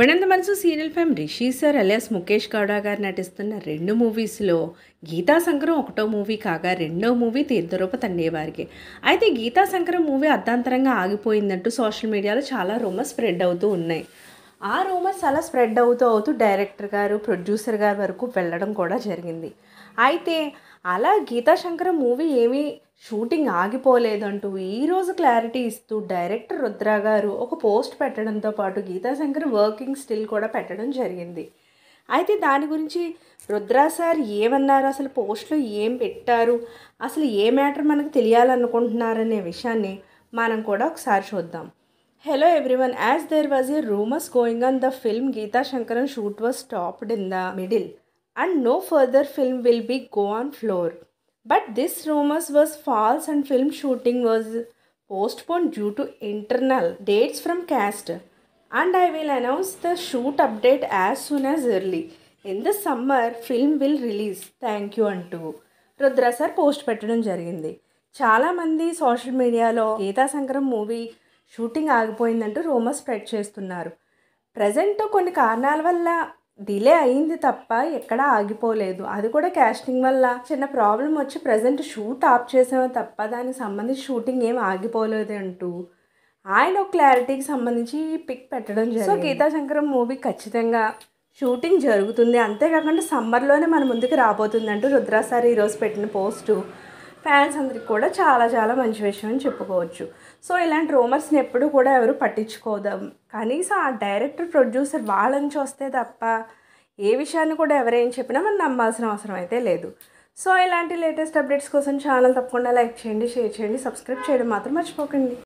ఇప్పుడంత మనసు serial fame Rishi sir alias Mukesh Gowda garu నటిస్తున్న 2 మూవీస్లో గీతా శంకరం ఒకటో మూవీ కాగా రెండో మూవీ తీర్థరూప తండేవారికి. అయితే గీతా శంకరం మూవీ అర్ధాంతరంగా ఆగిపోయిందంటూ సోషల్ మీడియాలో చాలా రూమర్స్ స్ప్రెడ్ అవుతూ ఉన్నాయి. ఆ రూమర్స్ అలా స్ప్రెడ్ అవుతూ డైరెక్టర్ గారు, ప్రొడ్యూసర్ గారు వరకు వెళ్ళడం కూడా జరిగింది. అయితే అలా గీతా శంకరం మూవీ ఏమీ షూటింగ్ ఆగిపోలేదంటూ ఈరోజు క్లారిటీ ఇస్తూ డైరెక్టర్ రుద్ర గారు ఒక పోస్ట్ పెట్టడంతో పాటు గీతా శంకరం వర్కింగ్ స్టిల్ కూడా పెట్టడం జరిగింది. అయితే దాని గురించి రుద్ర సార్ ఏమన్నారు, అసలు పోస్ట్లో ఏం పెట్టారు, అసలు ఏ మ్యాటర్ మనకు తెలియాలనుకుంటున్నారనే విషయాన్ని మనం కూడా ఒకసారి చూద్దాం. Hello everyone, as there was a rumors going on, the film Geeta Shankaran shoot was stopped in the middle and no further film will be go on floor. But this rumors was false and film shooting was postponed due to internal dates from cast. And I will announce the shoot update as soon as early. In the summer, film will release. Thank you అంటూ Rudra sir post పెట్టడం జరిగింది. చాలామంది social మీడియాలో Geetha Shankaram movie shooting ఆగిపోయిందంటూ rumour spread చేస్తున్నారు. Present కొన్ని కారణాల వల్ల డిలే అయింది తప్ప ఎక్కడా ఆగిపోలేదు. అది కూడా క్యాస్టింగ్ వల్ల చిన్న ప్రాబ్లం వచ్చి ప్రజెంట్ షూట్ ఆఫ్ చేసామో తప్ప దానికి సంబంధించి షూటింగ్ ఏం ఆగిపోలేదు అంటూ ఆయన ఒక క్లారిటీకి సంబంధించి పిక్ పెట్టడం జరిగింది. సో గీతా శంకరం మూవీ ఖచ్చితంగా షూటింగ్ జరుగుతుంది, అంతేకాకుండా సమ్మర్లోనే మన ముందుకు రాబోతుంది అంటూ రుద్ర సార్ ఈరోజు పెట్టిన పోస్టు ఫ్యాన్స్ అందరికి కూడా చాలా చాలా మంచి విషయం అని చెప్పుకోవచ్చు. సో ఇలాంటి రూమర్స్ని ఎప్పుడు కూడా ఎవరు పట్టించుకోదాం, కనీసం ఆ డైరెక్టర్, ప్రొడ్యూసర్ వాళ్ళ నుంచి వస్తే తప్ప ఏ విషయాన్ని కూడా ఎవరేం చెప్పినా మనం నమ్మాల్సిన అవసరం అయితే లేదు. సో ఇలాంటి లేటెస్ట్ అప్డేట్స్ కోసం ఛానల్ తప్పకుండా లైక్ చేయండి, షేర్ చేయండి, సబ్స్క్రైబ్ చేయడం మాత్రం మర్చిపోకండి.